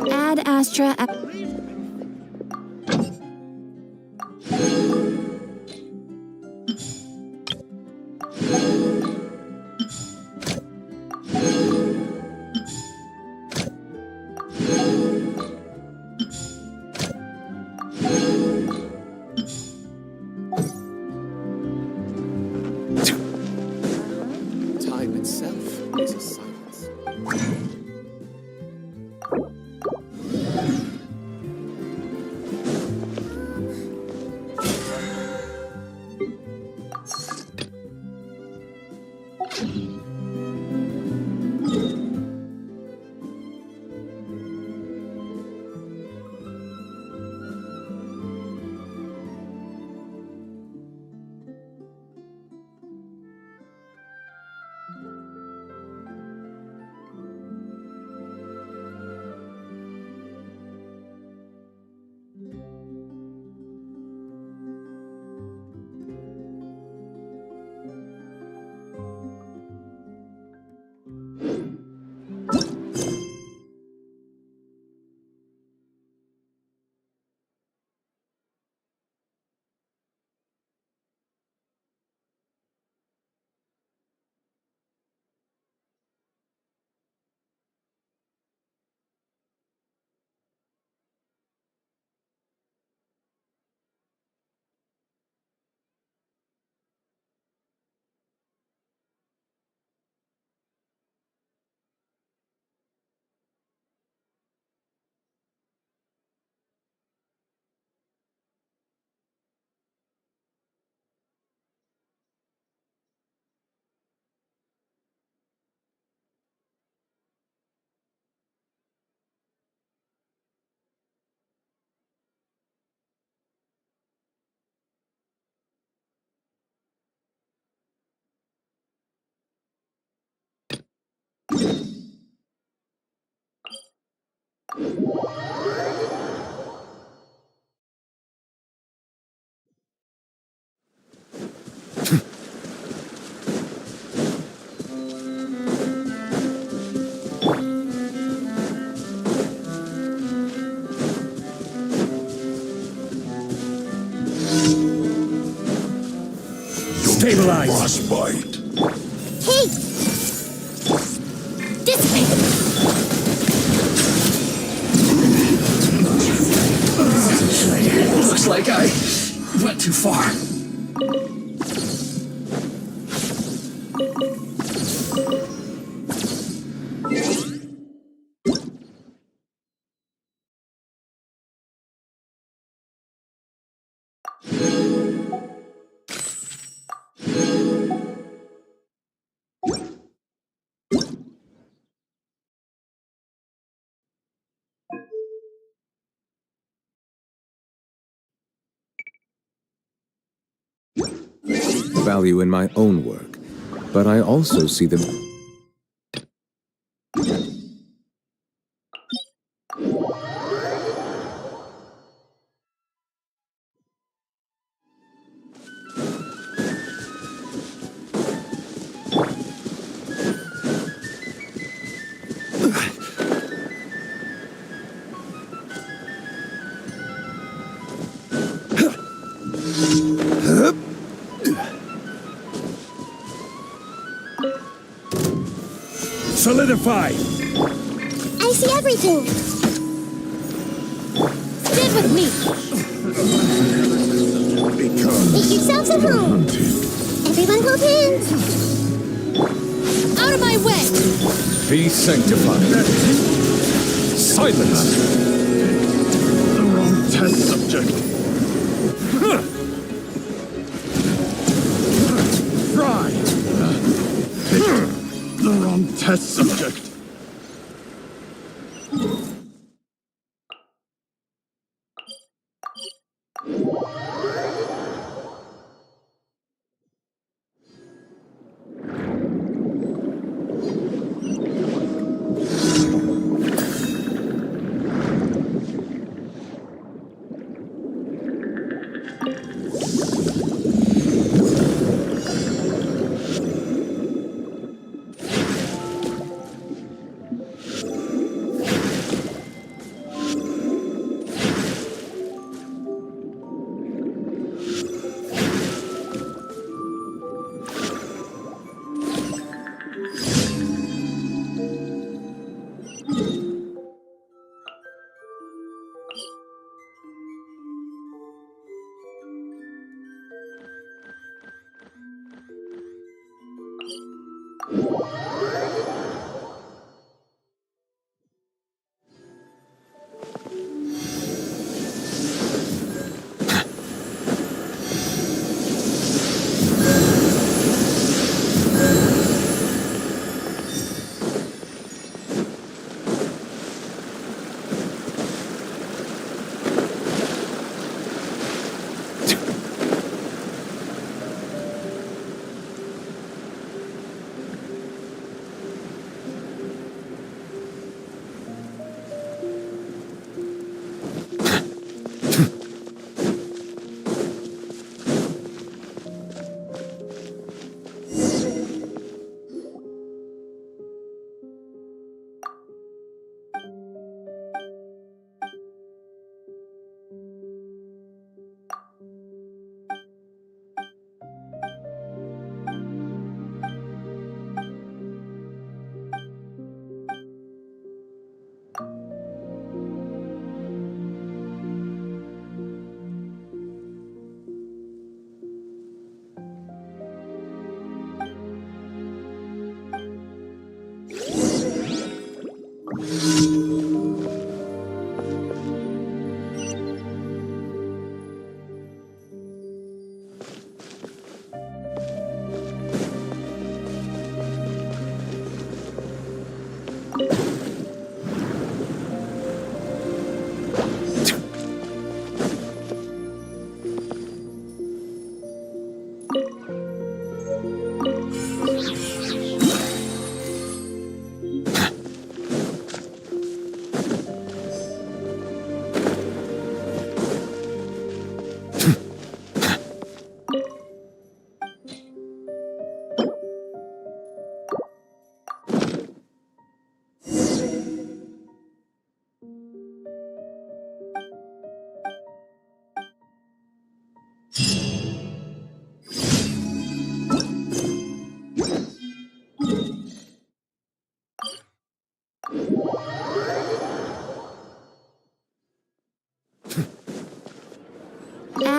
Ad Astra. Time itself is a silence. Stabilize. Frostbite. Hey! This way! Looks like I went too far. Value in my own work, but I also see them. Solidify! I see everything! Stand with me! Make yourselves at home! Everyone hold hands! Out of my way! Be sanctified. Silence! The wrong test subject. Fry! The wrong test subject.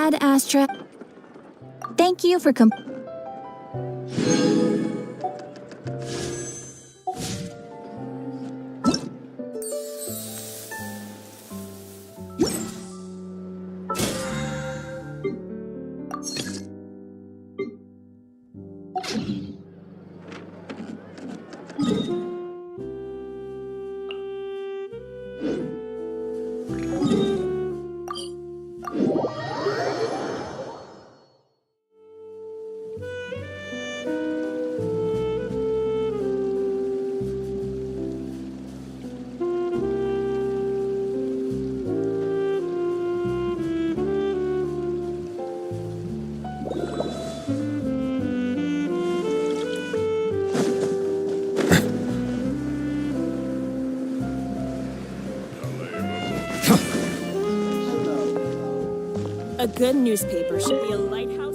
Ad Astra. Thank you for A good newspaper should be a lighthouse.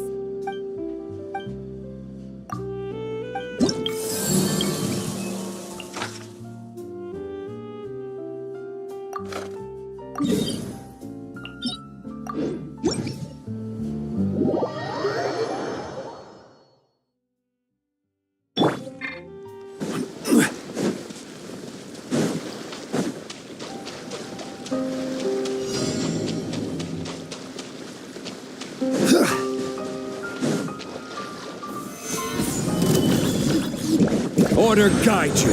Order guide you.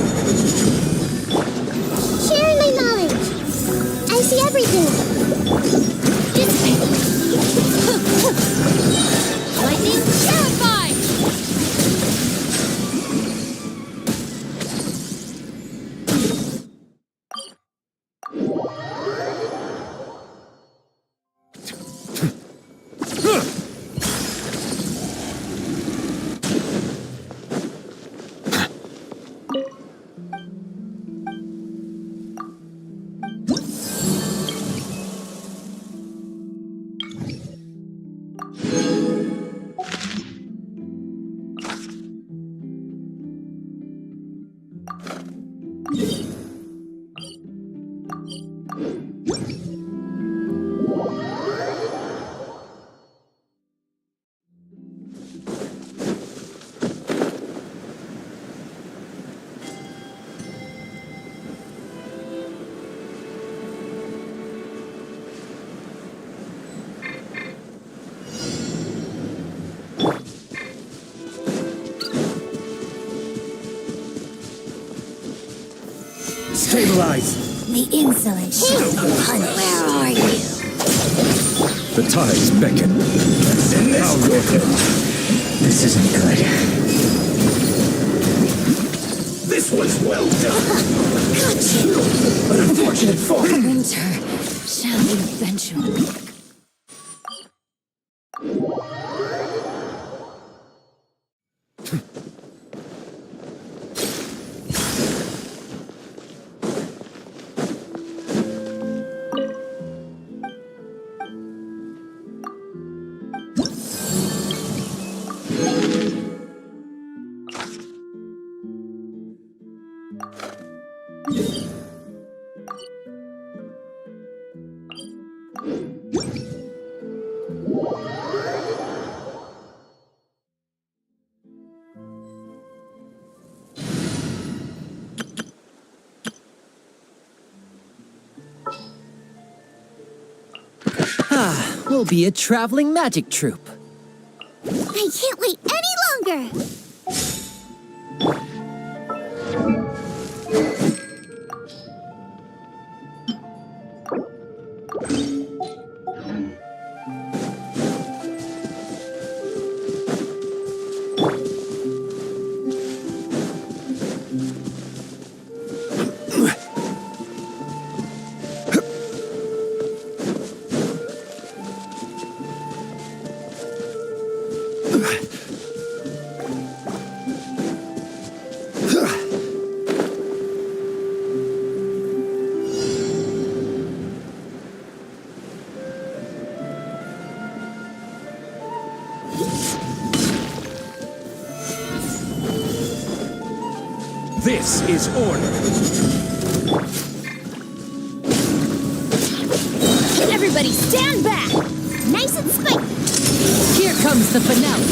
sharing my knowledge. I see everything. Dissipate. Lightning, terrify! Stabilize! The insolent Hun, where are you? The tides beckon. This isn't good. This was well done! Gotcha! An unfortunate fall! Winter shall eventually. We'll be a traveling magic troupe. I can't wait any longer! This is order! Everybody stand back! Nice and spiky! Here comes the finale.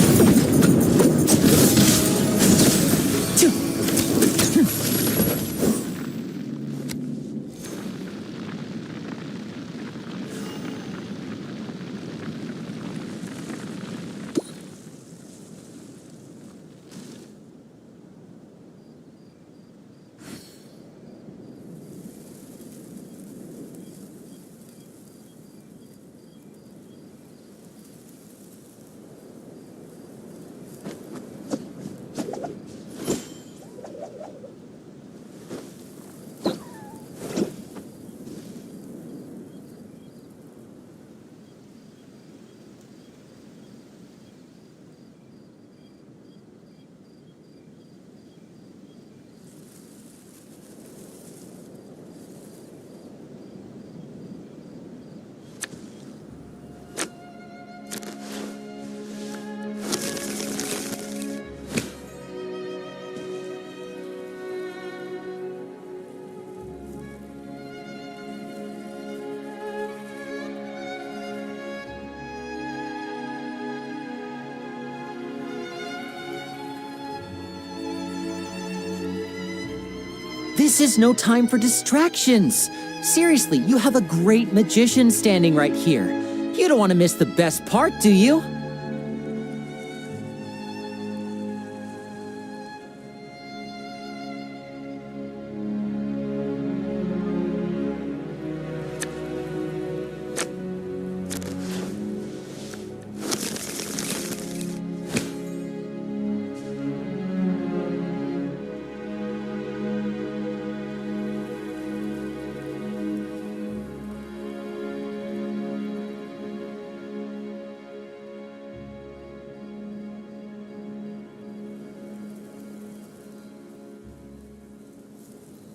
This is no time for distractions. Seriously, you have a great magician standing right here. You don't want to miss the best part, do you?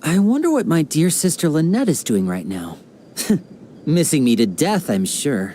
I wonder what my dear sister Lynette is doing right now. Missing me to death, I'm sure.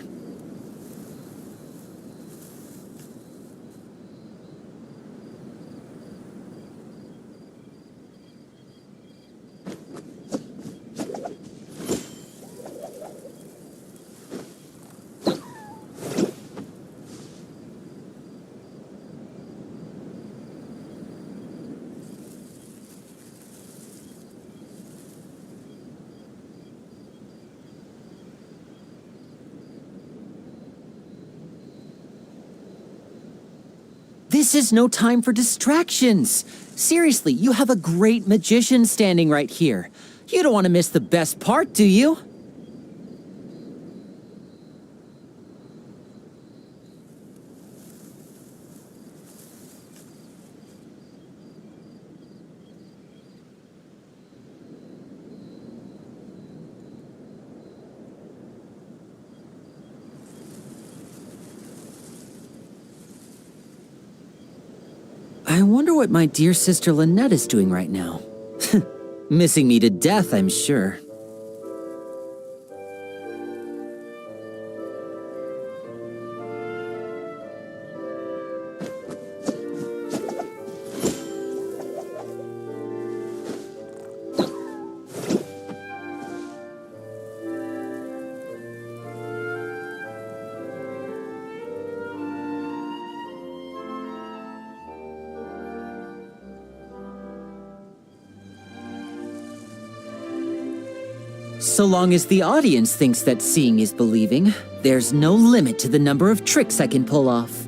This is no time for distractions. Seriously, you have a great magician standing right here. You don't want to miss the best part, do you? I wonder what my dear sister Lynette is doing right now. Missing me to death, I'm sure. So long as the audience thinks that seeing is believing, there's no limit to the number of tricks I can pull off.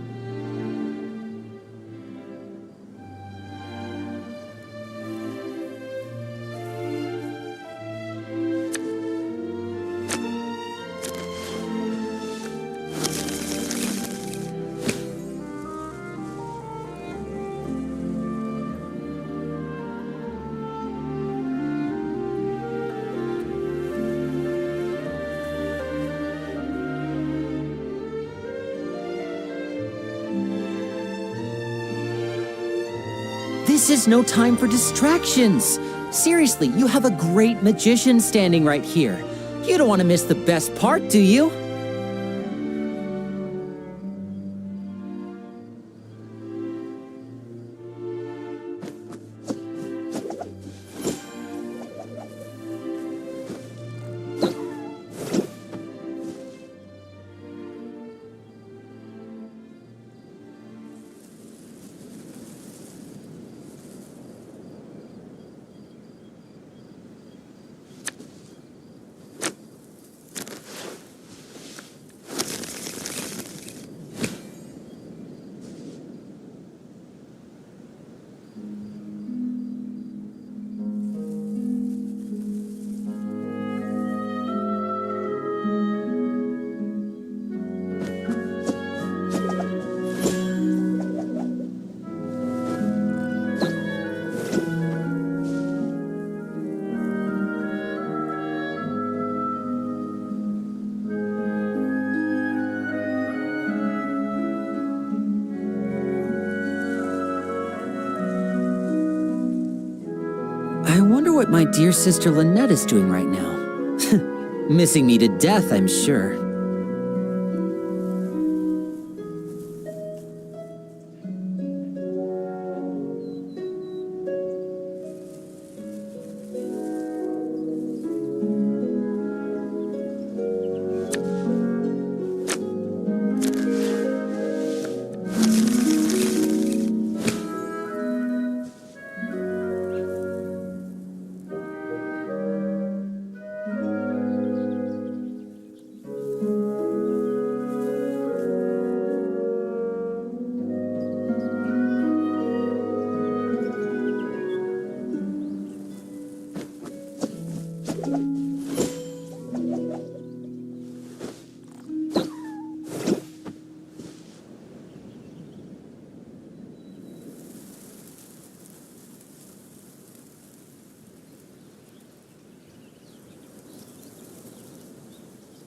This is no time for distractions. Seriously, you have a great magician standing right here. You don't want to miss the best part, do you? I wonder what my dear sister Lynette is doing right now. Missing me to death, I'm sure.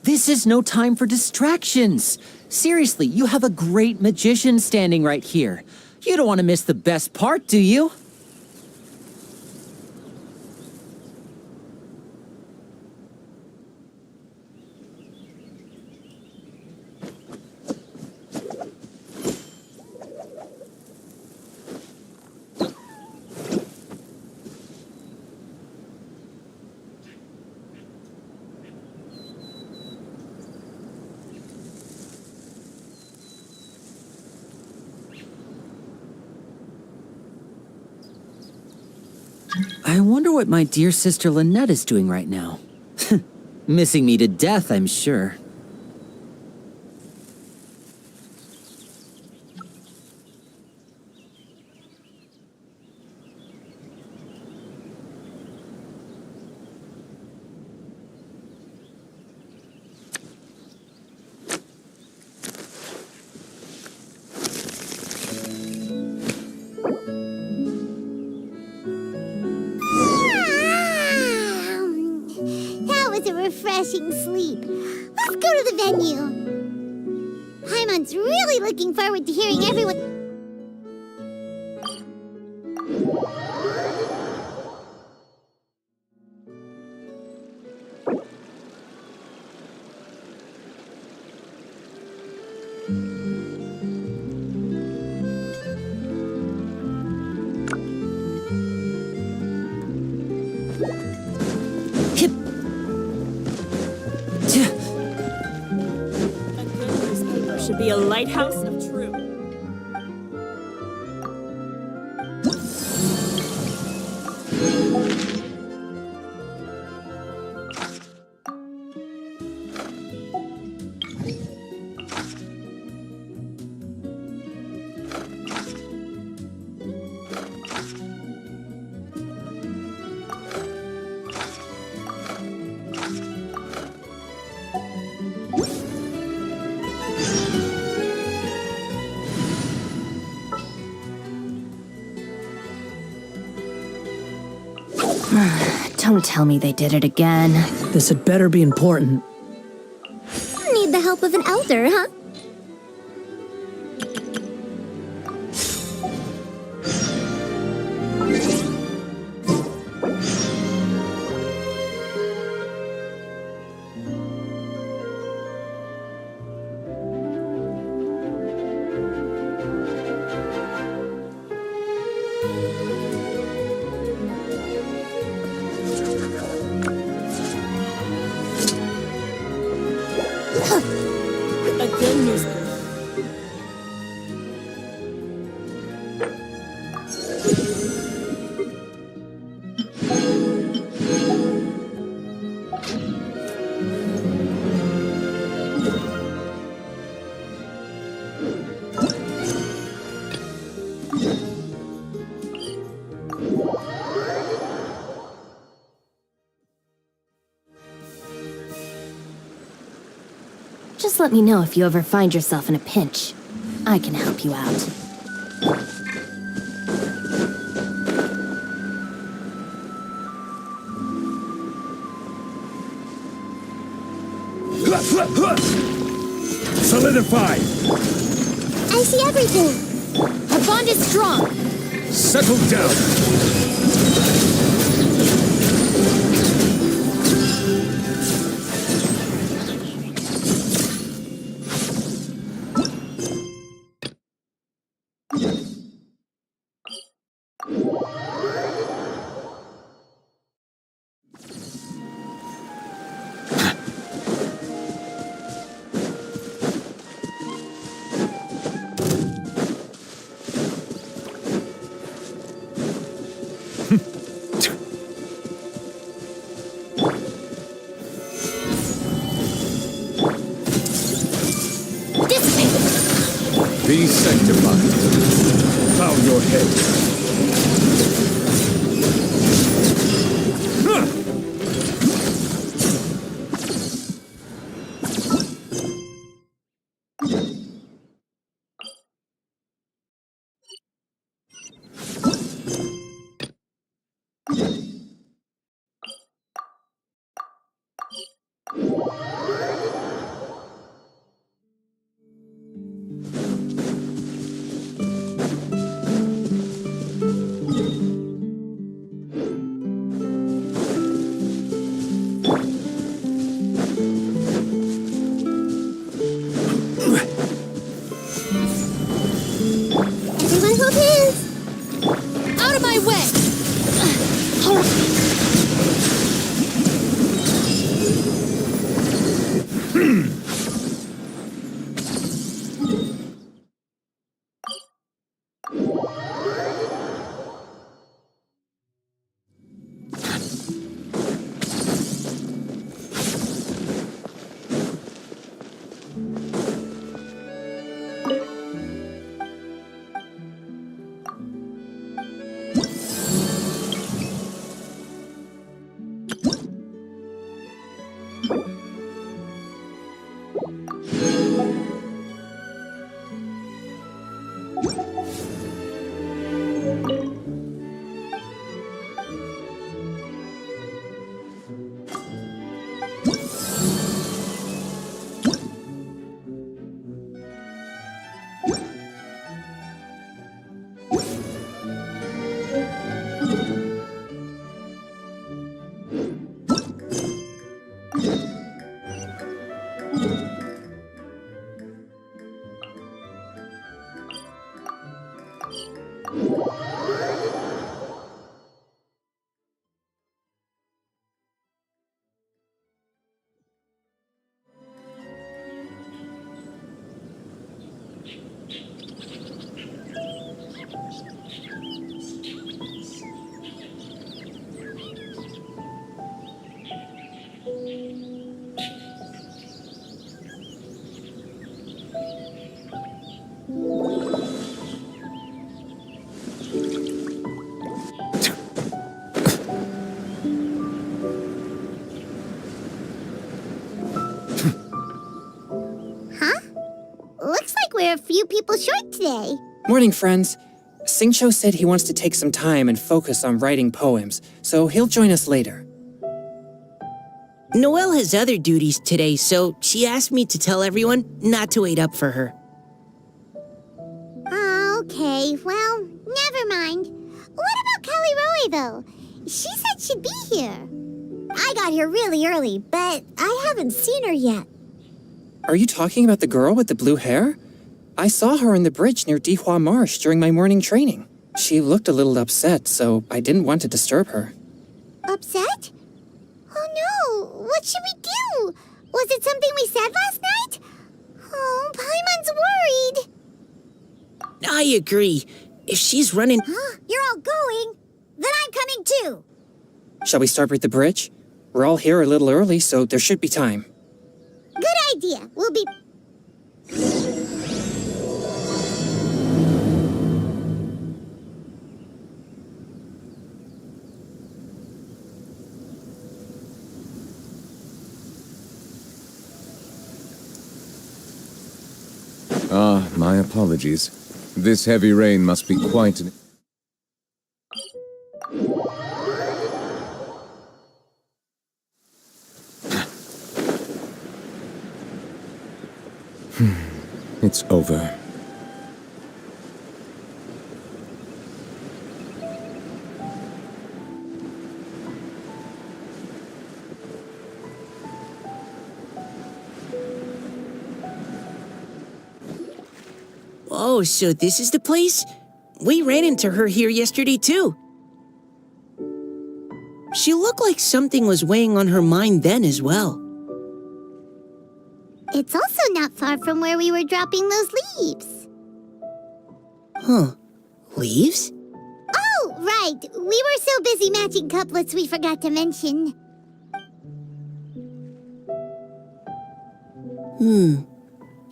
This is no time for distractions. Seriously, you have a great magician standing right here. You don't want to miss the best part, do you? I wonder what my dear sister Lynette is doing right now. Missing me to death, I'm sure. refreshing sleep. Let's go to the venue. Paimon's really looking forward to hearing everyone. A good newspaper should be a lighthouse of truth. Don't tell me they did it again. This had better be important. Need the help of an elder, huh? A good newspaper. Just let me know if you ever find yourself in a pinch. I can help you out. Solidify! I see everything. Our bond is strong. Settle down! Be sanctified. Bow your head. Huh? Looks like we're a few people short today. Morning, friends. Singcho said he wants to take some time and focus on writing poems, so he'll join us later. Noelle has other duties today, so she asked me to tell everyone not to wait up for her. Okay, well, never mind. What about Kelly Roy, though? She said she'd be here. I got here really early, but I haven't seen her yet. Are you talking about the girl with the blue hair? I saw her on the bridge near Dihua Marsh during my morning training. She looked a little upset, so I didn't want to disturb her. Upset? Oh no, what should we do? Was it something we said last night? Oh, Paimon's worried. I agree. If she's running... Huh? You're all going? Then I'm coming too. Shall we start with the bridge? We're all here a little early, so there should be time. Good idea. We'll be... My apologies. This heavy rain must be quite an... It's over. Oh, so this is the place? We ran into her here yesterday, too. She looked like something was weighing on her mind then as well. It's also not far from where we were dropping those leaves. Huh. Leaves? Oh, right. We were so busy matching couplets we forgot to mention.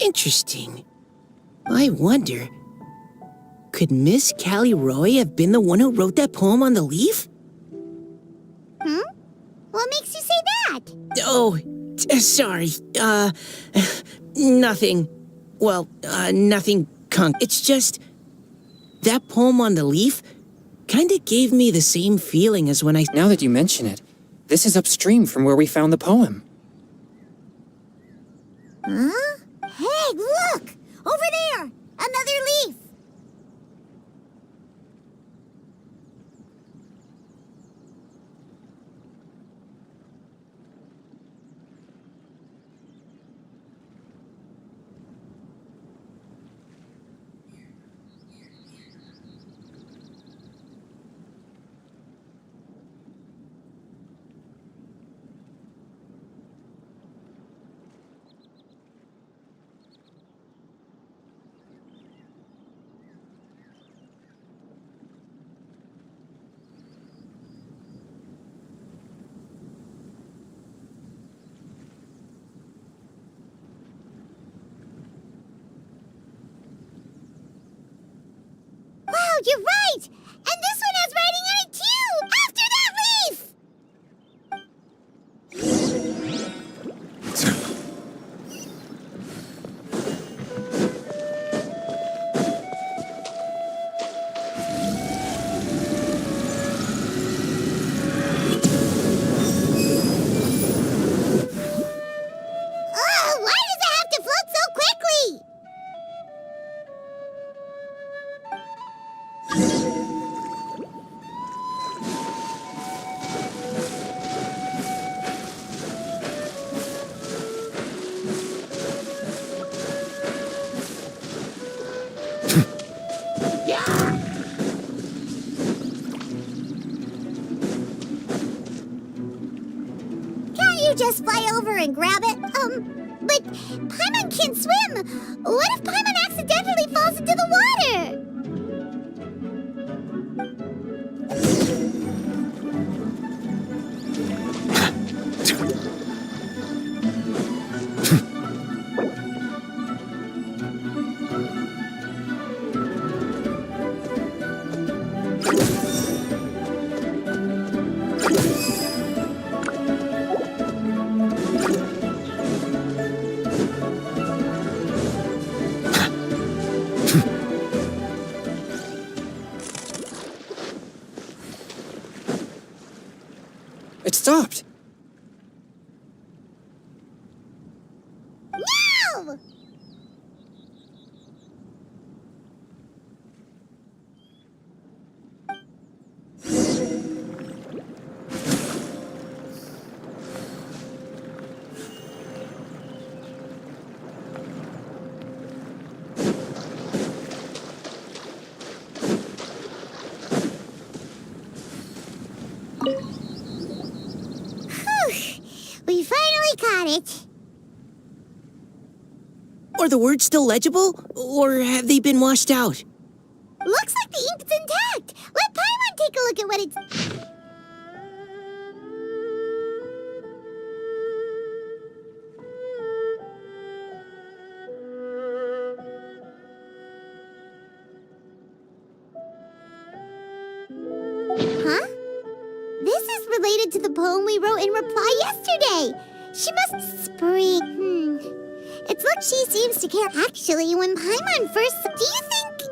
Interesting. I wonder, could Miss Callie Roy have been the one who wrote that poem on the leaf? What makes you say that? Oh, sorry. Nothing. Well, nothing, Kunk. It's just, that poem on the leaf kinda gave me the same feeling as when I... Now that you mention it, this is upstream from where we found the poem. Huh? Hey, look! Over there! Another leaf! Wow, you're right! And this one has writing on it too! After that leaf! Why does it have to float so quickly? Can't you just fly over and grab it? But Paimon can't swim. What if Paimon accidentally falls into the water? Are the words still legible, or have they been washed out? Looks like the ink's intact. Let Paimon take a look at what it's... Huh? This is related to the poem we wrote in reply yesterday. She must spring. It's look she seems to care. Actually, when Paimon first... Do you think...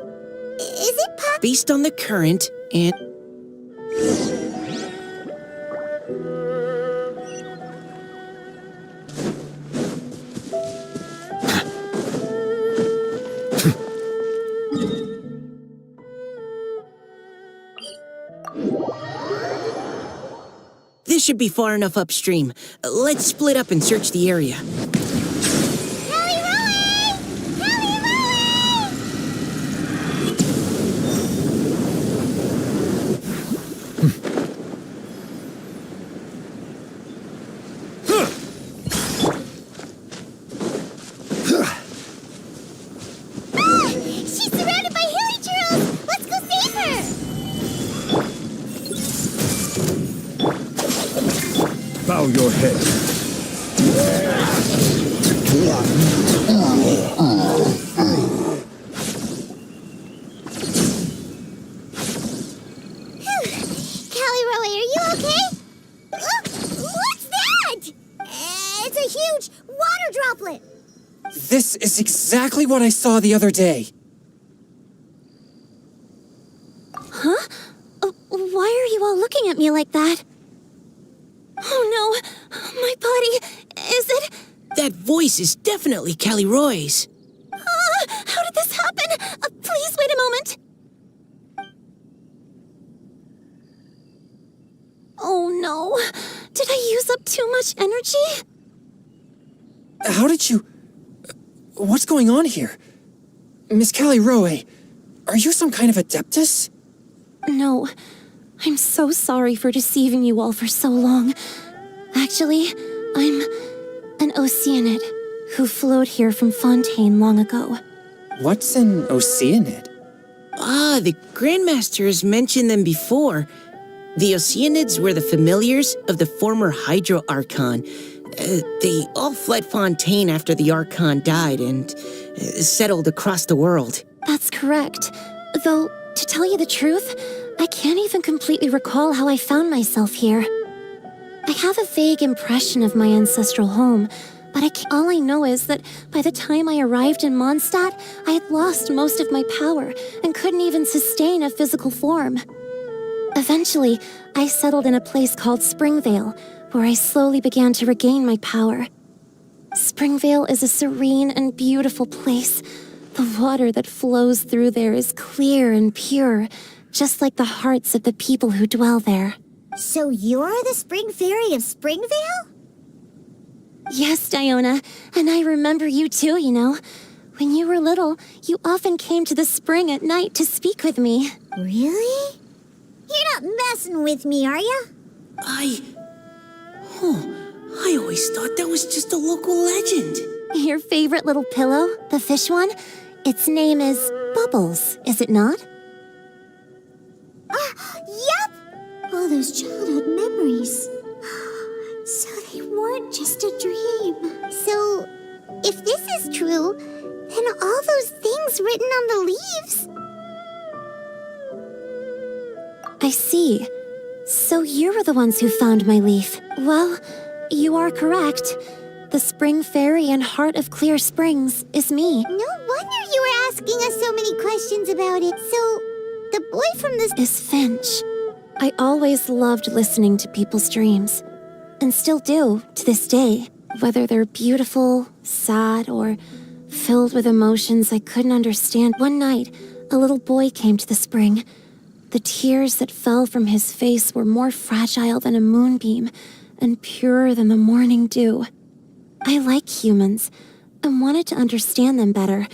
Is it possible? Based on the current and... This should be far enough upstream. Let's split up and search the area. She's surrounded by hilly churros! Let's go save her! Bow your head. Callie-Roe, are you okay? What's that? It's a huge water droplet! This is exactly what I saw the other day. Huh? Why are you all looking at me like that? Oh no! My body... Is it... That voice is definitely Callie-Roe's. How did this happen? Please wait a moment. Oh no. Did I use up too much energy? How did you... What's going on here? Miss Callie-Roe, are you some kind of adeptus? No. I'm so sorry for deceiving you all for so long. Actually, I'm an Oceanid who flowed here from Fontaine long ago. What's an Oceanid? Ah, the Grandmaster has mentioned them before. The Oceanids were the familiars of the former Hydro Archon. They all fled Fontaine after the Archon died and settled across the world. That's correct. Though, to tell you the truth, I can't even completely recall how I found myself here. I have a vague impression of my ancestral home, but all I know is that by the time I arrived in Mondstadt, I had lost most of my power and couldn't even sustain a physical form. Eventually, I settled in a place called Springvale, where I slowly began to regain my power. Springvale is a serene and beautiful place. The water that flows through there is clear and pure, just like the hearts of the people who dwell there. So you're the Spring Fairy of Springvale? Yes, Diona, and I remember you too, you know. When you were little, you often came to the spring at night to speak with me. Really? You're not messing with me, are you? I always thought that was just a local legend. Your favorite little pillow, the fish one? Its name is Bubbles, is it not? Yep! All those childhood memories. So they weren't just a dream. So, if this is true, then all those things written on the leaves... I see. So you were the ones who found my leaf. Well, you are correct. The Spring Fairy and Heart of Clear Springs is me. No wonder you were asking us so many questions about it. So, the boy from this... Is Finch. I always loved listening to people's dreams. And still do, to this day. Whether they're beautiful, sad, or filled with emotions I couldn't understand. One night, a little boy came to the spring. The tears that fell from his face were more fragile than a moonbeam and purer than the morning dew. I like humans and wanted to understand them better.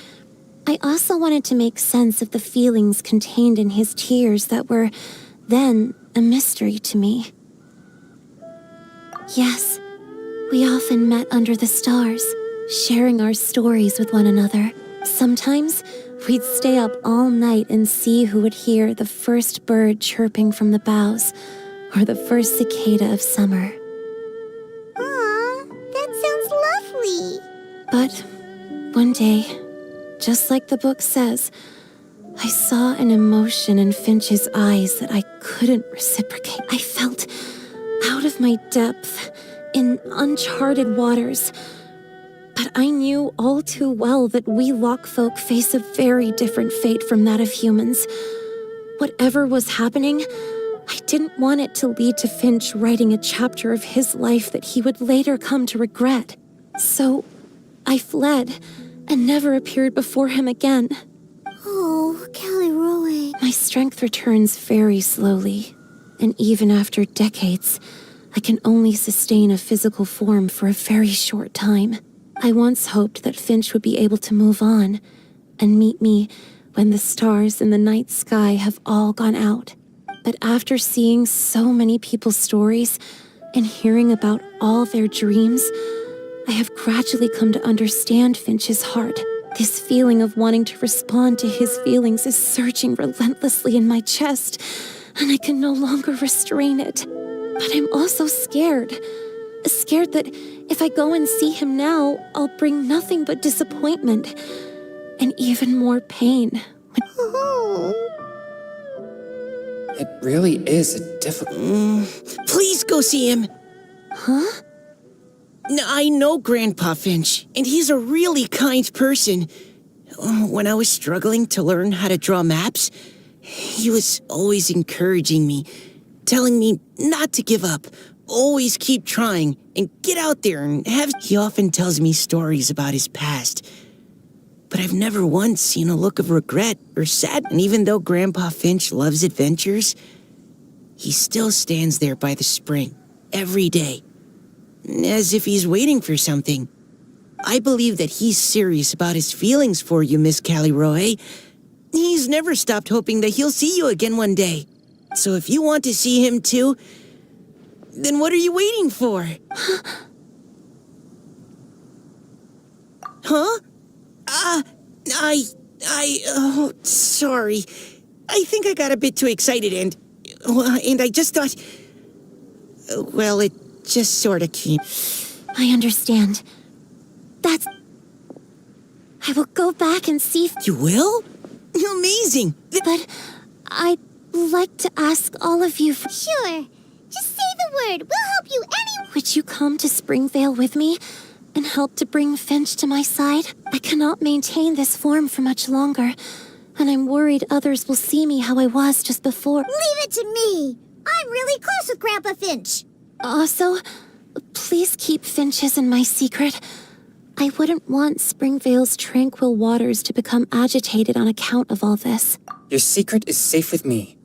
I also wanted to make sense of the feelings contained in his tears that were then a mystery to me. Yes, we often met under the stars, sharing our stories with one another. Sometimes we'd stay up all night and see who would hear the first bird chirping from the boughs or the first cicada of summer. Aw, that sounds lovely. But one day, just like the book says, I saw an emotion in Finch's eyes that I couldn't reciprocate. I felt out of my depth, in uncharted waters. But I knew all too well that we Lockfolk face a very different fate from that of humans. Whatever was happening, I didn't want it to lead to Finch writing a chapter of his life that he would later come to regret. So, I fled, and never appeared before him again. Oh, Caliroe. My strength returns very slowly, and even after decades, I can only sustain a physical form for a very short time. I once hoped that Finch would be able to move on, and meet me when the stars in the night sky have all gone out. But after seeing so many people's stories, and hearing about all their dreams, I have gradually come to understand Finch's heart. This feeling of wanting to respond to his feelings is surging relentlessly in my chest, and I can no longer restrain it. But I'm also scared. Scared that if I go and see him now, I'll bring nothing but disappointment, and even more pain. It really is a difficult... Please go see him. Huh? I know Grandpa Finch, and he's a really kind person. When I was struggling to learn how to draw maps, he was always encouraging me, telling me not to give up, always keep trying, and get out there and have... He often tells me stories about his past, but I've never once seen a look of regret or sadness. And even though Grandpa Finch loves adventures, he still stands there by the spring, every day, as if he's waiting for something. I believe that he's serious about his feelings for you, Miss Caliroe. He's never stopped hoping that he'll see you again one day. So if you want to see him too, then what are you waiting for? Huh? Oh, sorry. I think I got a bit too excited and I just thought, well, it just sort of came. I understand. I will go back and see... You will? Amazing! But I'd like to ask all of you... Sure. Just say the word. We'll help you anyway. Would you come to Springvale with me and help to bring Finch to my side? I cannot maintain this form for much longer, and I'm worried others will see me how I was just before. Leave it to me. I'm really close with Grandpa Finch. Also, please keep Finch's in my secret. I wouldn't want Springvale's tranquil waters to become agitated on account of all this. Your secret is safe with me.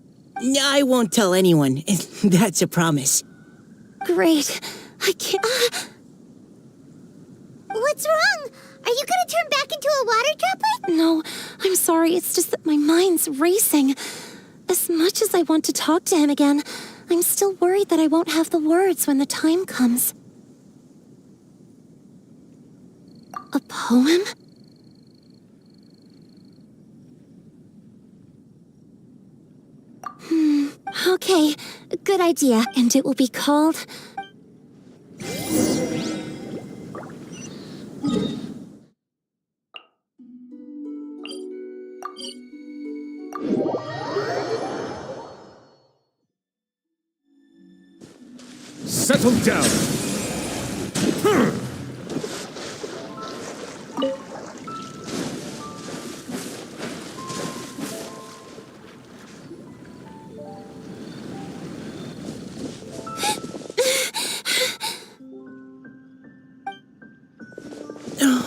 I won't tell anyone. That's a promise. Great. I can't... What's wrong? Are you gonna turn back into a water droplet? No, I'm sorry. It's just that my mind's racing. As much as I want to talk to him again, I'm still worried that I won't have the words when the time comes. A poem? Okay, good idea. And it will be called... Settle down!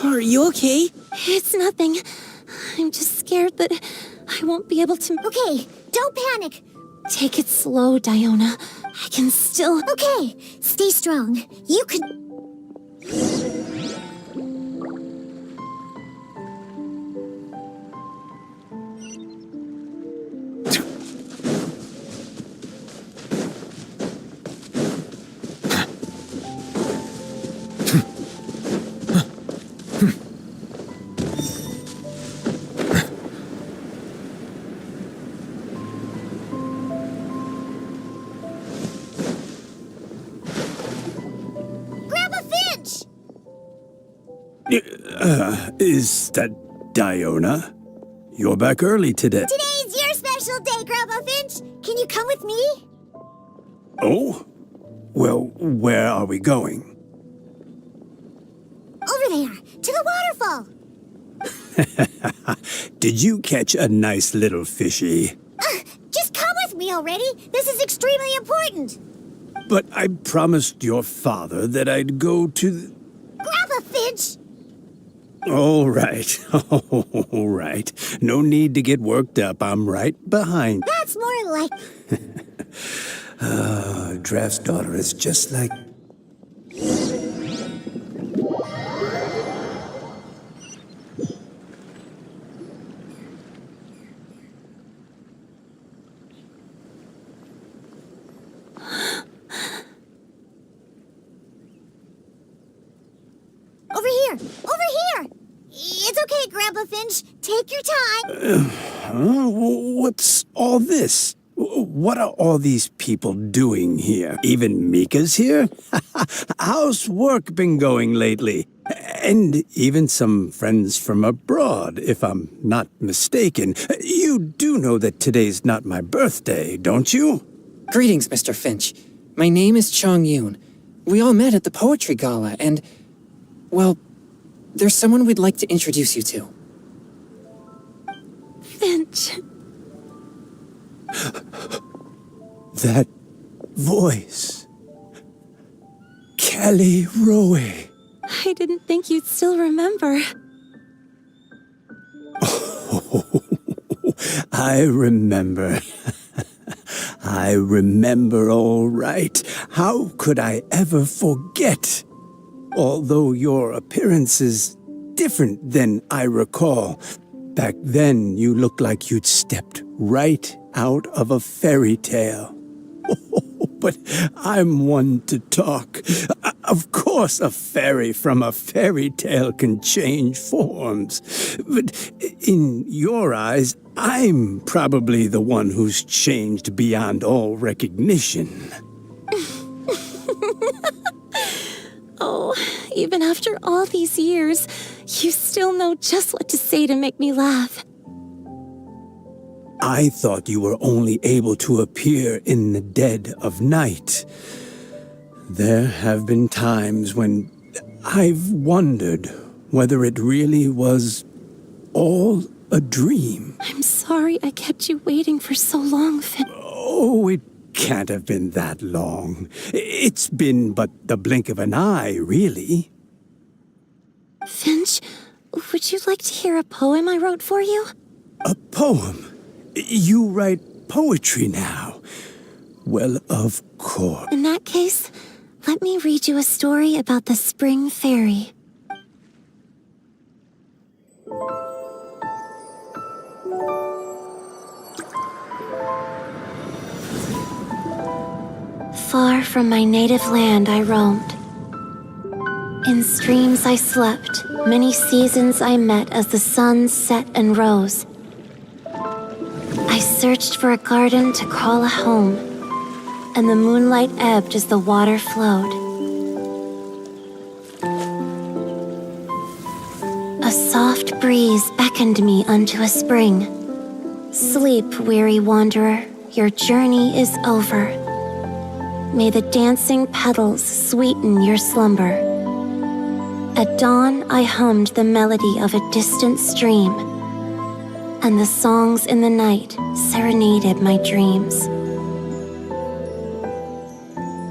Are you okay? It's nothing. I'm just scared that I won't be able to... Okay, don't panic. Take it slow, Diona. I can still... Okay, stay strong. You can... Is that Diona? You're back early today. Today's your special day, Grandpa Finch. Can you come with me? Oh? Well, where are we going? Over there, to the waterfall. Did you catch a nice little fishy? Just come with me already. This is extremely important. But I promised your father that I'd go to... Grandpa Finch! All right. All right. No need to get worked up. I'm right behind. That's more like... Draft's daughter is just like... Over here! Over here! It's okay, Grandpa Finch. Take your time. What's all this? What are all these people doing here? Even Mika's here? How's work been going lately? And even some friends from abroad, if I'm not mistaken. You do know that today's not my birthday, don't you? Greetings, Mr. Finch. My name is Chong Yoon. We all met at the poetry gala, and... well, there's someone we'd like to introduce you to. Finch. That voice. Kelly Rowe. I didn't think you'd still remember. Oh, I remember. I remember all right. How could I ever forget? Although your appearance is different than I recall. Back then, you looked like you'd stepped right out of a fairy tale. But I'm one to talk. Of course, a fairy from a fairy tale can change forms. But in your eyes, I'm probably the one who's changed beyond all recognition. Oh, even after all these years, you still know just what to say to make me laugh. I thought you were only able to appear in the dead of night. There have been times when I've wondered whether it really was all a dream. I'm sorry I kept you waiting for so long, Finn. Oh, it can't have been that long. It's been but the blink of an eye, really. Finch, would you like to hear a poem I wrote for you? A poem? You write poetry now? Well, of course. In that case, let me read you a story about the spring fairy. Far from my native land I roamed. In streams I slept, many seasons I met as the sun set and rose. I searched for a garden to call a home, and the moonlight ebbed as the water flowed. A soft breeze beckoned me unto a spring. Sleep, weary wanderer, your journey is over. May the dancing petals sweeten your slumber. At dawn, I hummed the melody of a distant stream, and the songs in the night serenaded my dreams.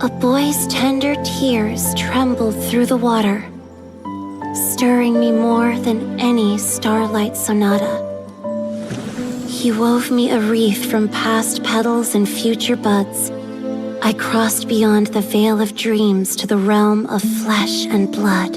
A boy's tender tears trembled through the water, stirring me more than any starlight sonata. He wove me a wreath from past petals and future buds. I crossed beyond the veil of dreams to the realm of flesh and blood.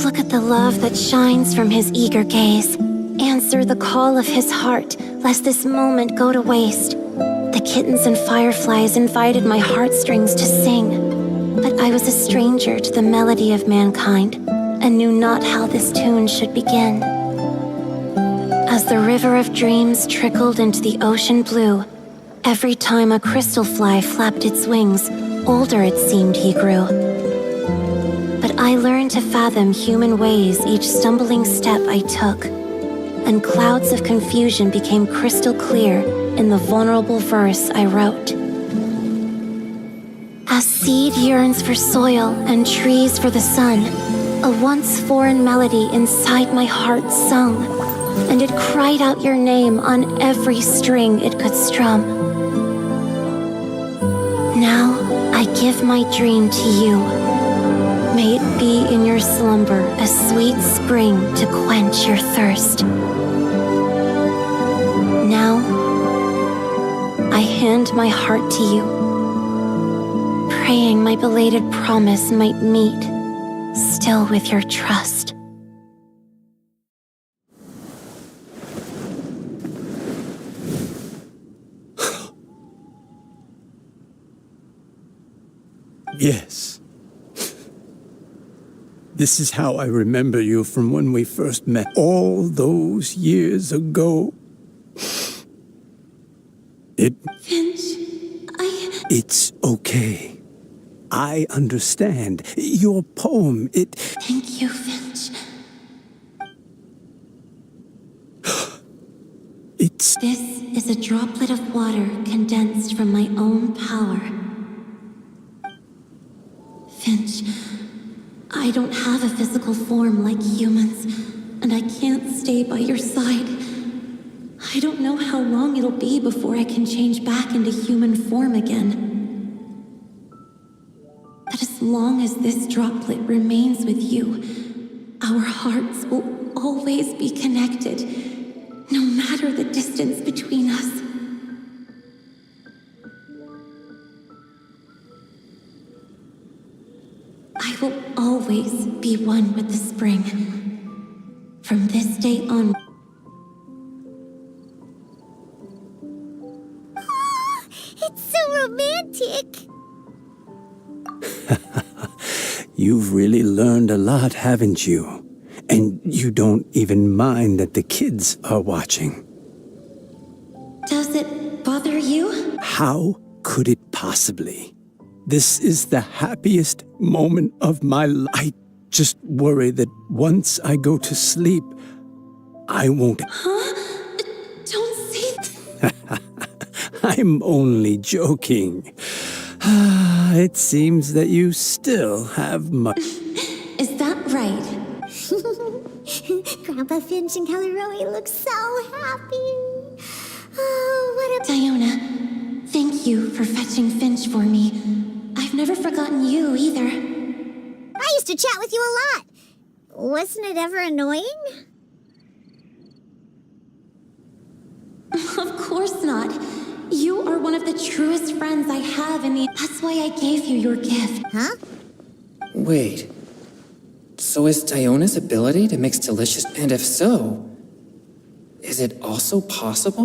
Look at the love that shines from his eager gaze. Answer the call of his heart, lest this moment go to waste. The kittens and fireflies invited my heartstrings to sing, but I was a stranger to the melody of mankind, and knew not how this tune should begin. As the river of dreams trickled into the ocean blue, every time a crystal fly flapped its wings, older it seemed he grew. But I learned to fathom human ways each stumbling step I took, and clouds of confusion became crystal clear in the vulnerable verse I wrote. As seed yearns for soil and trees for the sun, a once foreign melody inside my heart sung, and it cried out your name on every string it could strum. Now I give my dream to you. May it be in your slumber a sweet spring to quench your thirst. Now I hand my heart to you, praying my belated promise might meet, still with your trust. Yes. This is how I remember you from when we first met all those years ago. Finch, It's okay. I understand. Your poem, Thank you, Finch. It's... This is a droplet of water condensed from my own power. Finch, I don't have a physical form like humans, and I can't stay by your side. I don't know how long it'll be before I can change back into human form again. But as long as this droplet remains with you, our hearts will always be connected, no matter the distance between us. I will always be one with the spring. From this day on. It's so romantic. You've really learned a lot, haven't you? And you don't even mind that the kids are watching. Does it bother you? How could it possibly? This is the happiest moment of my life. I just worry that once I go to sleep, I won't... Huh? Don't say that. I'm only joking. It seems that you still have much... Is that right? Grandpa Finch and Kelly look so happy. Oh, what a... Diona, thank you for fetching Finch for me. I've never forgotten you either. I used to chat with you a lot. Wasn't it ever annoying? Of course not. You are one of the truest friends I have, and that's why I gave you your gift. Huh? Wait. So is Diona's ability to mix delicious... And if so, is it also possible?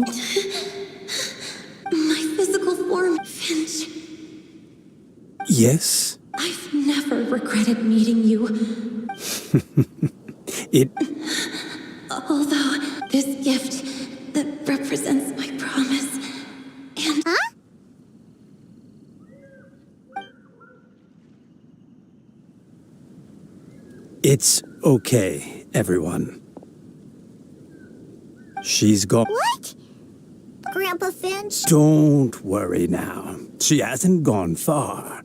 My physical form, Finch. Yes? I've never regretted meeting you. Although this gift that represents my promise and... Huh? It's okay, everyone. She's gone. What? Grandpa Finch? Don't worry now. She hasn't gone far.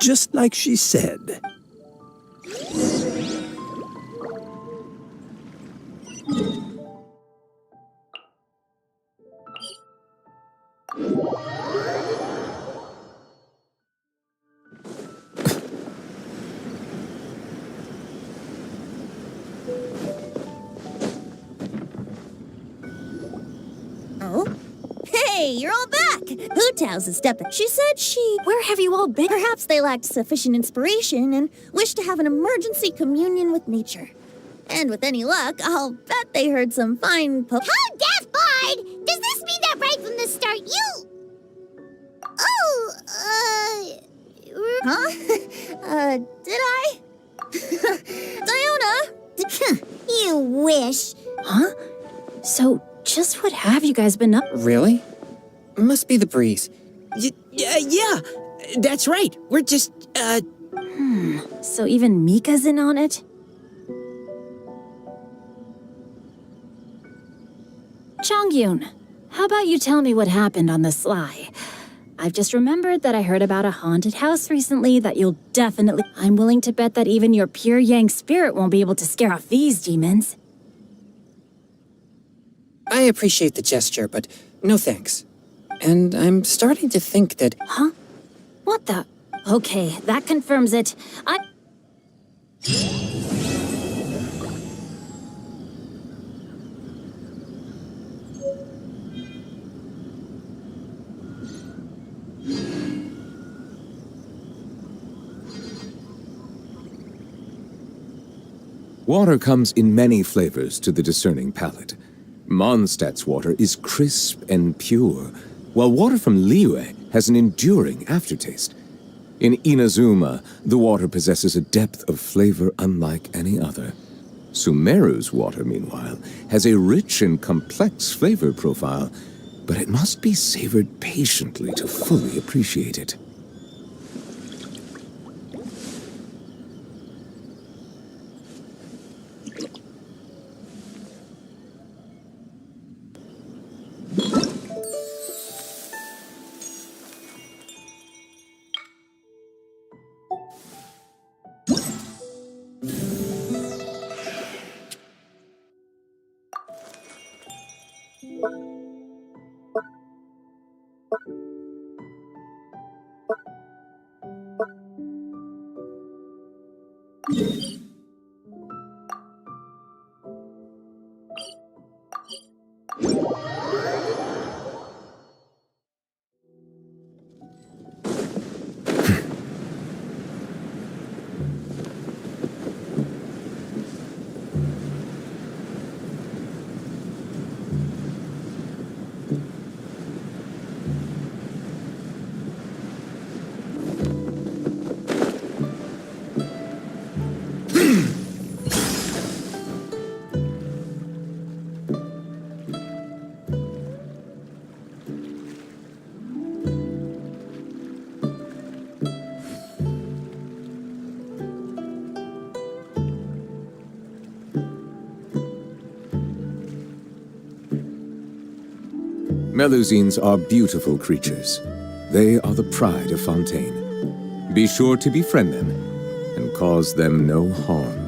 Just like she said. Oh? Hey, you're all back! Hootow's is stepping. She said Where have you all been? Perhaps they lacked sufficient inspiration and wished to have an emergency communion with nature. And with any luck, I'll bet they heard some fine How deaf, Bard? Does this mean that right from the start you... Huh? Did I? Diona! You wish. Huh? So, just what have you guys been up? Really? Must be the breeze. Yeah. That's right. We're just, So even Mika's in on it? Chongyun, how about you tell me what happened on the sly? I've just remembered that I heard about a haunted house recently that you'll definitely... I'm willing to bet that even your pure yang spirit won't be able to scare off these demons. I appreciate the gesture, but no thanks. And I'm starting to think that... Huh? What the... Okay, that confirms it. Water comes in many flavors to the discerning palate. Mondstadt's water is crisp and pure, while water from Liyue has an enduring aftertaste. In Inazuma, the water possesses a depth of flavor unlike any other. Sumeru's water, meanwhile, has a rich and complex flavor profile, but it must be savored patiently to fully appreciate it. Melusines are beautiful creatures. They are the pride of Fontaine. Be sure to befriend them and cause them no harm.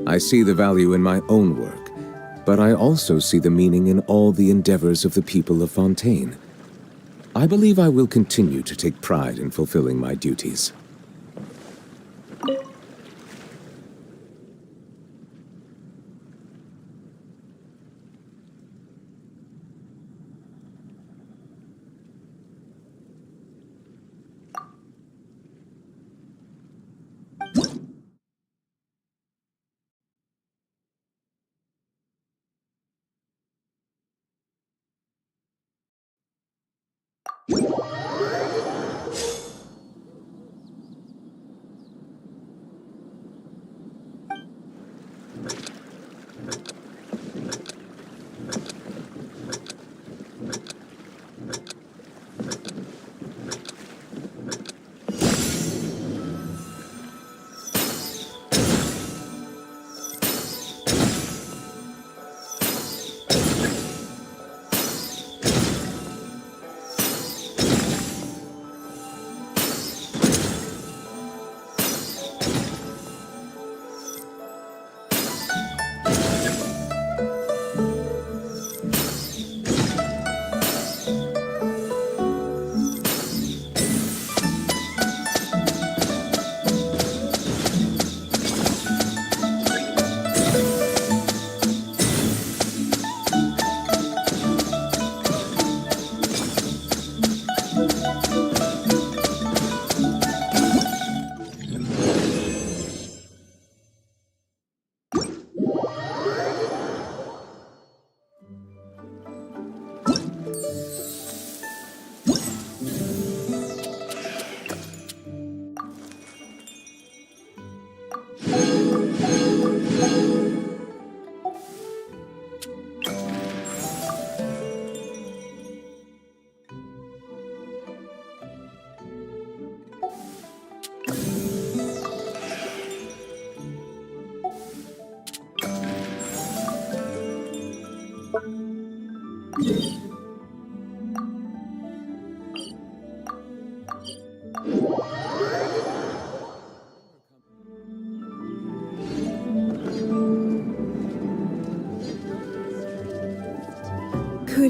I see the value in my own work, but I also see the meaning in all the endeavors of the people of Fontaine. I believe I will continue to take pride in fulfilling my duties.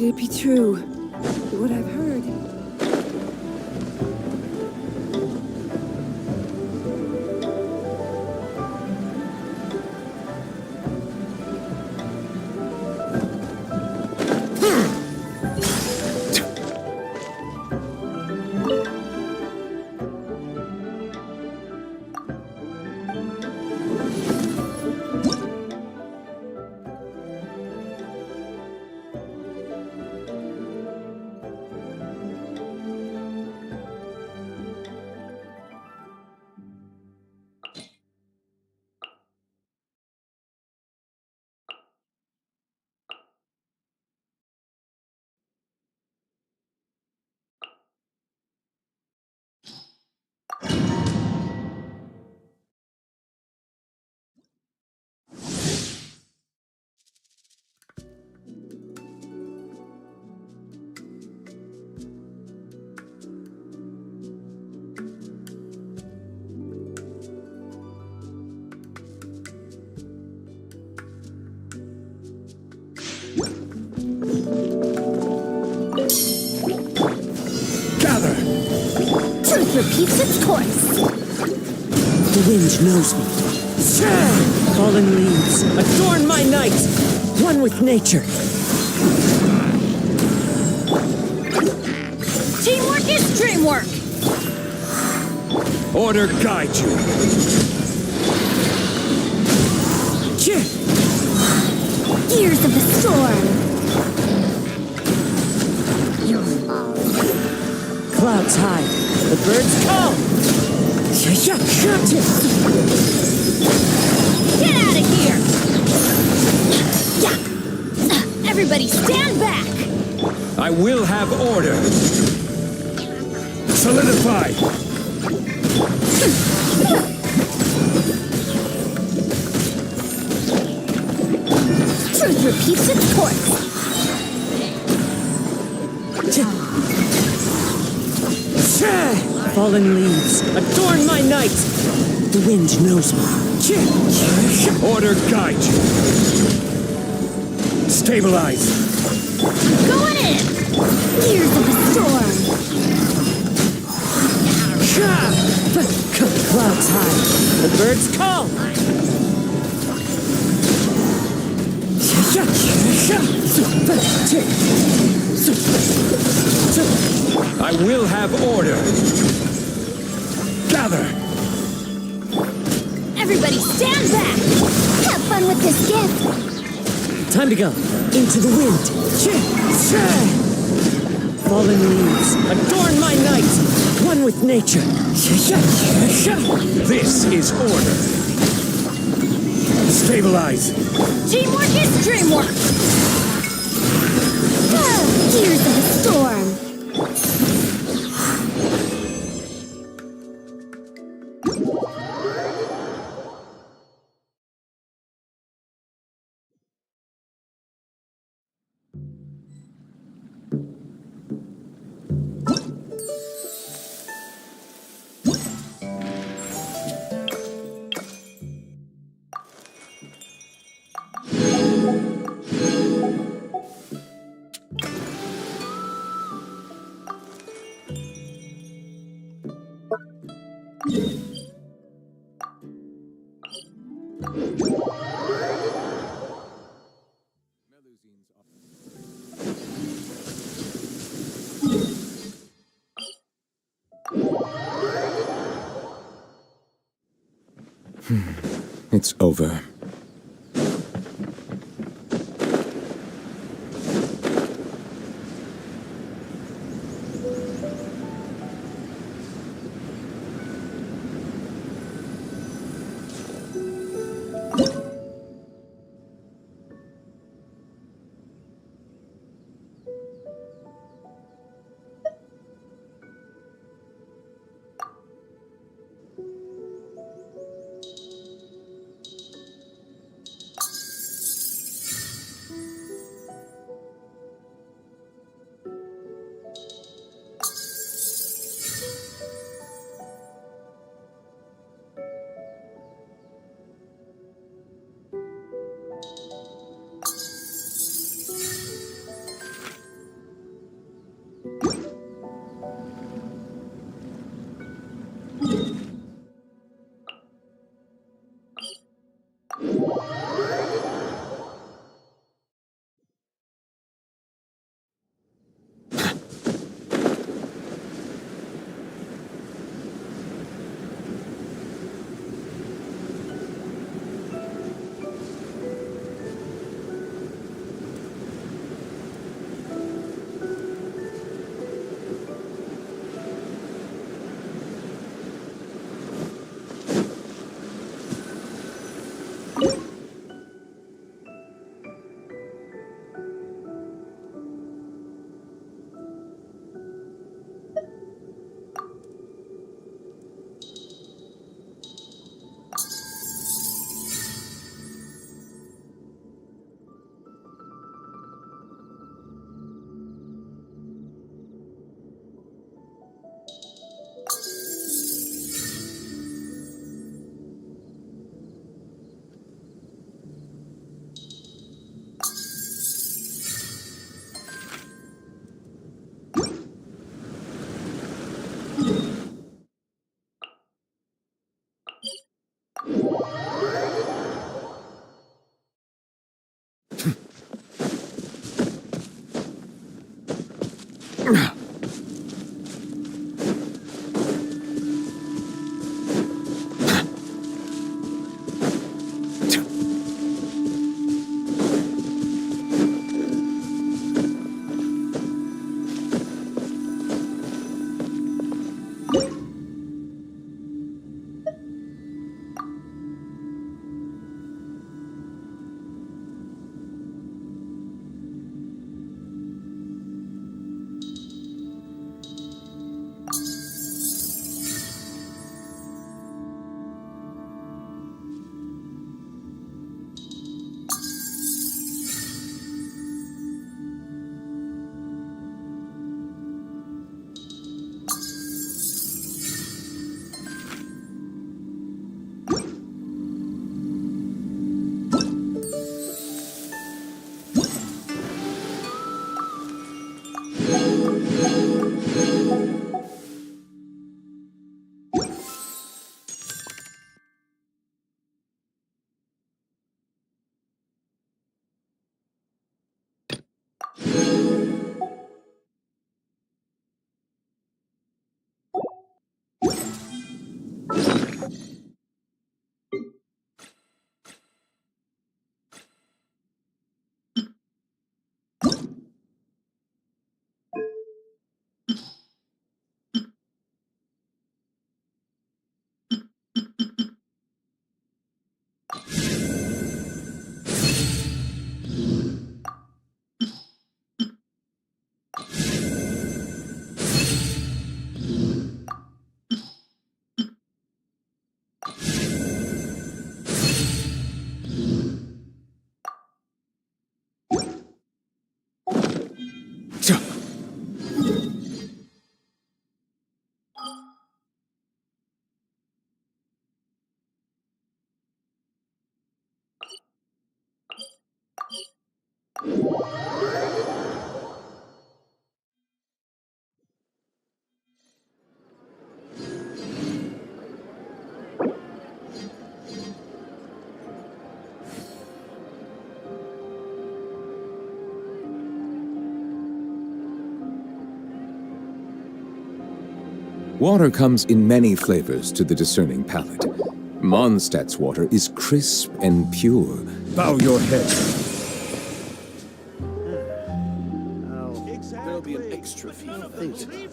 it be true? What I've heard. Gather! Truth repeats its course. The wind knows me. Fallen leaves, adorn my night! One with nature. Teamwork is dreamwork! Order guide you. Gears of the storm. Clouds hide, the birds call. Get out of here! Everybody stand back! I will have order. Solidify. Truth repeats its course. Fallen leaves, adorn my night! The wind knows me. Order guide you. Stabilize. Going in! Gears of the storm. Clouds hide, the birds call. I will have order. Gather. Everybody stand back! Have fun with this gift. Time to go. Into the wind. Fallen leaves, adorn my night. One with nature. This is order. Stabilize. Teamwork is dreamwork! Gears of the storm. It's over. Water comes in many flavors to the discerning palate. Mondstadt's water is crisp and pure. Bow your head. There'll be an extra fee for that.